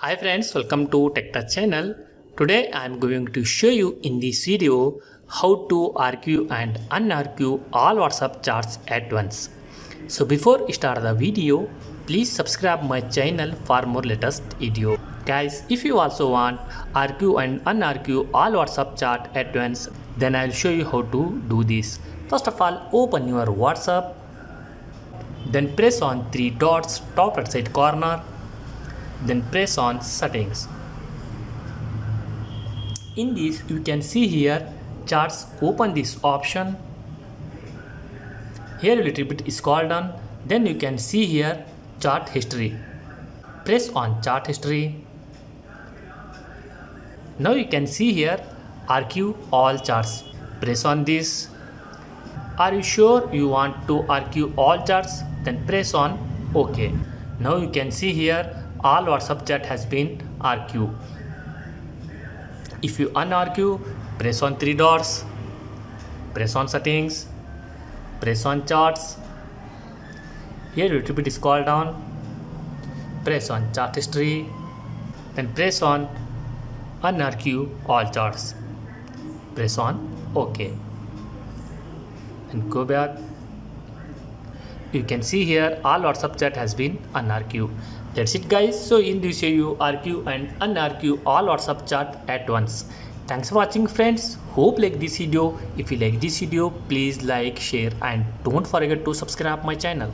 Hi friends, welcome to Tech Touch channel. Today I am going to show you in this video how to archive and unarchive all WhatsApp chats at once. So before we start the video, please subscribe my channel for more latest video. Guys, if you also want archive and unarchive all WhatsApp chat at once, then I will show you how to do this. First of all, open your WhatsApp, then press on three dots top right side corner. Then press on settings. In this you can see here charts. Open this option. Here a little bit scroll down. Then you can see here chart history. Press on chart history. Now you can see here archive all charts. Press on this. Are you sure you want to archive all charts? Then press on OK. Now you can see here all WhatsApp chat has been archived. If you unarchive, press on three dots, press on settings, press on charts. Here you little bit scroll down, press on chart history, then press on unarchive all charts. Press on OK and go back. You can see here all WhatsApp chat has been unarchived. That's it guys. So in this way you archive and unarchive all WhatsApp chat at once. Thanks for watching friends. Hope like this video. If you like this video, please like, share and don't forget to subscribe my channel.